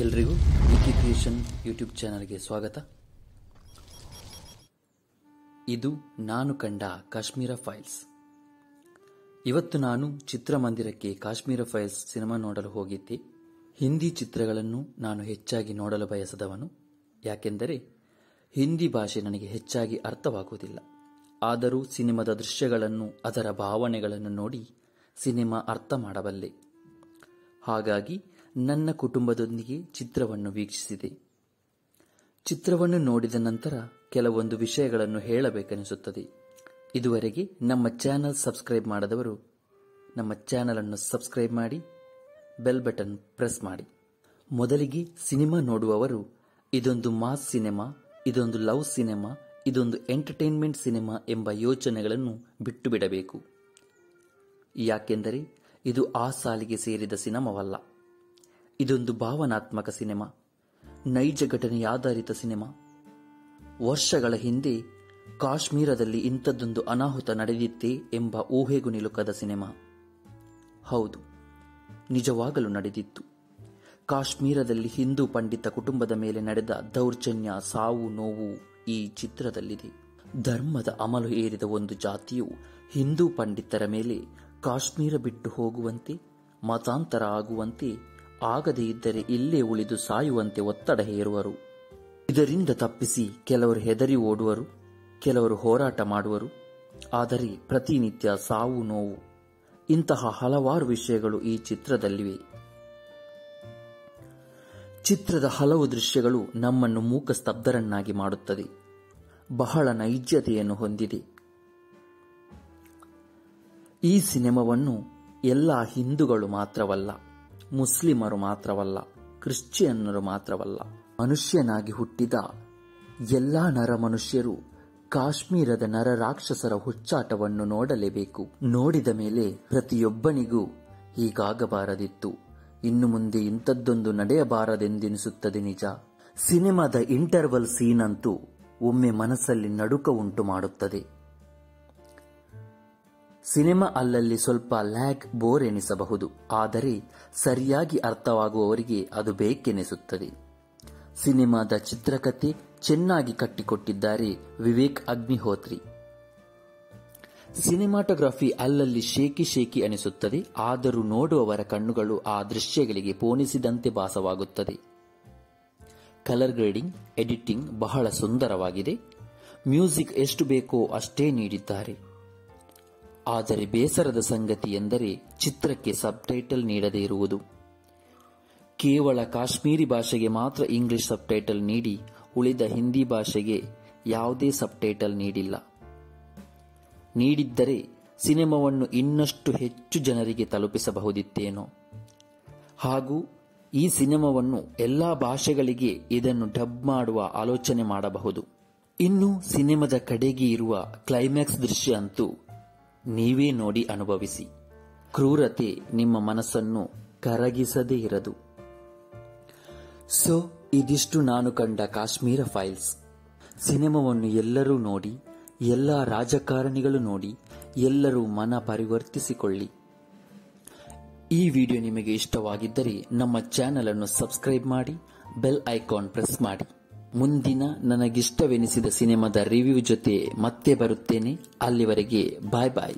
ಎಲ್ರಿಗೂ wiki creation YouTube ಚಾನಲ್ಗೆ ಸ್ವಾಗತ. ಇದು ನಾನು ಕಂಡ ಕಾಶ್ಮೀರ ಫೈಲ್ಸ್. ಇವತ್ತು ನಾನು ಚಿತ್ರಮಂದಿರಕ್ಕೆ ಕಾಶ್ಮೀರ ಫೈಲ್ಸ್ ಸಿನಿಮಾ ನೋಡಲು ಹೋಗಿದ್ದೆ. ಹಿಂದಿ ಚಿತ್ರಗಳನ್ನು ನಾನು ಹೆಚ್ಚಾಗಿ ನೋಡಲು ಬಯಸದವನು, ಯಾಕೆಂದರೆ ಹಿಂದಿ ಭಾಷೆ ನನಗೆ ಹೆಚ್ಚಾಗಿ ಅರ್ಥವಾಗುವುದಿಲ್ಲ. ಆದರೂ ಸಿನಿಮಾದ ದೃಶ್ಯಗಳನ್ನು, ಅದರ ಭಾವನೆಗಳನ್ನು ನೋಡಿ ಸಿನಿಮಾ ಅರ್ಥ ಮಾಡಬಲ್ಲೆ. ಹಾಗಾಗಿ ನನ್ನ ಕುಟುಂಬದೊಂದಿಗೆ ಚಿತ್ರವನ್ನು ವೀಕ್ಷಿಸಿದೆ. ಚಿತ್ರವನ್ನು ನೋಡಿದ ನಂತರ ಕೆಲವೊಂದು ವಿಷಯಗಳನ್ನು ಹೇಳಬೇಕೆನಿಸುತ್ತದೆ. ಇದುವರೆಗೆ ನಮ್ಮ ಚಾನಲ್ ಸಬ್ಸ್ಕ್ರೈಬ್ ಮಾಡದವರು ನಮ್ಮ ಚಾನಲ್ ಅನ್ನು ಸಬ್ಸ್ಕ್ರೈಬ್ ಮಾಡಿ, ಬೆಲ್ ಬಟನ್ ಪ್ರೆಸ್ ಮಾಡಿ. ಮೊದಲಿಗೆ ಸಿನಿಮಾ ನೋಡುವವರು ಇದೊಂದು ಮಾಸ್ ಸಿನಿಮಾ, ಇದೊಂದು ಲವ್ ಸಿನಿಮಾ, ಇದೊಂದು ಎಂಟರ್ಟೈನ್ಮೆಂಟ್ ಸಿನಿಮಾ ಎಂಬ ಯೋಚನೆಗಳನ್ನು ಬಿಟ್ಟು ಬಿಡಬೇಕು. ಯಾಕೆಂದರೆ ಇದು ಆ ಸಾಲಿಗೆ ಸೇರಿದ ಸಿನಿಮಾವಲ್ಲ. ಇದೊಂದು ಭಾವನಾತ್ಮಕ ಸಿನಿಮಾ, ನೈಜ ಘಟನೆಯಾಧಾರಿತ ಸಿನಿಮಾ. ವರ್ಷಗಳ ಹಿಂದೆ ಕಾಶ್ಮೀರದಲ್ಲಿ ಇಂಥದ್ದೊಂದು ಅನಾಹುತ ನಡೆದಿತ್ತೇ ಎಂಬ ಊಹೆಗೂ ನಿಲುಕದ ಸಿನಿಮಾ. ಹೌದು, ನಿಜವಾಗಲೂ ನಡೆದಿತ್ತು. ಕಾಶ್ಮೀರದಲ್ಲಿ ಹಿಂದೂ ಪಂಡಿತ ಕುಟುಂಬದ ಮೇಲೆ ನಡೆದ ದೌರ್ಜನ್ಯ, ಸಾವು ನೋವು ಈ ಚಿತ್ರದಲ್ಲಿದೆ. ಧರ್ಮದ ಅಮಲು ಏರಿದ ಒಂದು ಜಾತಿಯು ಹಿಂದೂ ಪಂಡಿತರ ಮೇಲೆ ಕಾಶ್ಮೀರ ಬಿಟ್ಟು ಹೋಗುವಂತೆ, ಮತಾಂತರ ಆಗುವಂತೆ, ಆಗದೇ ಇದ್ದರೆ ಇಲ್ಲೇ ಉಳಿದು ಸಾಯುವಂತೆ ಒತ್ತಡ ಹೇರುವರು. ಇದರಿಂದ ತಪ್ಪಿಸಿ ಕೆಲವರು ಹೆದರಿ ಓಡುವರು, ಕೆಲವರು ಹೋರಾಟ ಮಾಡುವರು. ಆದರೆ ಪ್ರತಿನಿತ್ಯ ಸಾವು ನೋವು, ಇಂತಹ ಹಲವಾರು ವಿಷಯಗಳು ಈ ಚಿತ್ರದಲ್ಲಿವೆ. ಚಿತ್ರದ ಹಲವು ದೃಶ್ಯಗಳು ನಮ್ಮನ್ನು ಮೂಕ ಸ್ತಬ್ಧರನ್ನಾಗಿ ಮಾಡುತ್ತದೆ. ಬಹಳ ನೈಜತೆಯನ್ನು ಹೊಂದಿದೆ. ಈ ಸಿನಿಮಾವನ್ನು ಎಲ್ಲ ಹಿಂದೂಗಳು ಮಾತ್ರವಲ್ಲ, ಮುಸ್ಲಿಮರು ಮಾತ್ರವಲ್ಲ, ಕ್ರಿಶ್ಚಿಯನ್ನರು ಮಾತ್ರವಲ್ಲ, ಮನುಷ್ಯನಾಗಿ ಹುಟ್ಟಿದ ಎಲ್ಲಾ ನರ ಮನುಷ್ಯರು ಕಾಶ್ಮೀರದ ನರರಾಕ್ಷಸರ ಹುಚ್ಚಾಟವನ್ನು ನೋಡಲೇಬೇಕು. ನೋಡಿದ ಮೇಲೆ ಪ್ರತಿಯೊಬ್ಬನಿಗೂ ಹೀಗಾಗಬಾರದಿತ್ತು, ಇನ್ನು ಮುಂದೆ ಇಂಥದ್ದೊಂದು ನಡೆಯಬಾರದೆಂದೆನಿಸುತ್ತದೆ. ನಿಜ, ಸಿನಿಮಾದ ಇಂಟರ್ವಲ್ ಸೀನ್ ಅಂತೂ ಒಮ್ಮೆ ಮನಸ್ಸಲ್ಲಿ ನಡುಕ ಉಂಟು ಮಾಡುತ್ತದೆ. ಸಿನಿಮಾ ಅಲ್ಲಲ್ಲಿ ಸ್ವಲ್ಪ ಲ್ಯಾಗ್, ಬೋರ್ ಎನಿಸಬಹುದು, ಆದರೆ ಸರಿಯಾಗಿ ಅರ್ಥವಾಗುವವರಿಗೆ ಅದು ಬೇಕೆನಿಸುತ್ತದೆ. ಸಿನಿಮಾದ ಚಿತ್ರಕಥೆ ಚೆನ್ನಾಗಿ ಕಟ್ಟಿಕೊಟ್ಟಿದ್ದಾರೆ ವಿವೇಕ್ ಅಗ್ನಿಹೋತ್ರಿ. ಸಿನಿಮಾಟೋಗ್ರಫಿ ಅಲ್ಲಲ್ಲಿ ಶೇಕಿ ಅನಿಸುತ್ತದೆ, ಆದರೂ ನೋಡುವವರ ಕಣ್ಣುಗಳು ಆ ದೃಶ್ಯಗಳಿಗೆ ಪೋಣಿಸಿದಂತೆ ಭಾಸವಾಗುತ್ತದೆ. ಕಲರ್ ಗ್ರೇಡಿಂಗ್, ಎಡಿಟಿಂಗ್ ಬಹಳ ಸುಂದರವಾಗಿದೆ. ಮ್ಯೂಸಿಕ್ ಎಷ್ಟು ಬೇಕೋ ಅಷ್ಟೇ ನೀಡಿದ್ದಾರೆ. ಆದರೆ ಬೇಸರದ ಸಂಗತಿ ಎಂದರೆ ಚಿತ್ರಕ್ಕೆ ಸಬ್ಟೈಟಲ್ ನೀಡದೇ ಇರುವುದು. ಕೇವಲ ಕಾಶ್ಮೀರಿ ಭಾಷೆಗೆ ಮಾತ್ರ ಇಂಗ್ಲಿಷ್ ಸಬ್ಟೈಟಲ್ ನೀಡಿ, ಉಳಿದ ಹಿಂದಿ ಭಾಷೆಗೆ ಯಾವುದೇ ಸಬ್ಟೈಟಲ್ ನೀಡಿಲ್ಲ. ನೀಡಿದ್ದರೆ ಸಿನಿಮಾವನ್ನು ಇನ್ನಷ್ಟು ಹೆಚ್ಚು ಜನರಿಗೆ ತಲುಪಿಸಬಹುದಿತ್ತೇನೋ. ಹಾಗೂ ಈ ಸಿನಿಮಾವನ್ನು ಎಲ್ಲಾ ಭಾಷೆಗಳಿಗೆ ಇದನ್ನು ಡಬ್ ಮಾಡುವ ಆಲೋಚನೆ ಮಾಡಬಹುದು. ಇನ್ನು ಸಿನಿಮಾದ ಕಡೆಗೆ ಇರುವ ಕ್ಲೈಮ್ಯಾಕ್ಸ್ ದೃಶ್ಯ ಅಂತೂ ನೀವೇ ನೋಡಿ ಅನುಭವಿಸಿ. ಕ್ರೂರತೆ ನಿಮ್ಮ ಮನಸ್ಸನ್ನು ಕರಗಿಸದೇ ಇರದು. ಇದಿಷ್ಟು ನಾನು ಕಂಡ ಕಾಶ್ಮೀರ ಫೈಲ್ಸ್. ಸಿನಿಮಾವನ್ನು ಎಲ್ಲರೂ ನೋಡಿ, ಎಲ್ಲ ರಾಜಕಾರಣಿಗಳು ನೋಡಿ, ಎಲ್ಲರೂ ಮನ ಪರಿವರ್ತಿಸಿಕೊಳ್ಳಿ. ಈ ವಿಡಿಯೋ ನಿಮಗೆ ಇಷ್ಟವಾಗಿದ್ದರೆ ನಮ್ಮ ಚಾನೆಲ್ ಅನ್ನು ಸಬ್ಸ್ಕ್ರೈಬ್ ಮಾಡಿ, ಬೆಲ್ ಐಕಾನ್ ಪ್ರೆಸ್ ಮಾಡಿ. ಮುಂದಿನ ನನಗಿಷ್ಟವೆನಿಸಿದ ಸಿನಿಮಾದ ರಿವ್ಯೂ ಜೊತೆ ಮತ್ತೆ ಬರುತ್ತೇನೆ. ಅಲ್ಲಿವರೆಗೆ ಬಾಯ್ ಬಾಯ್.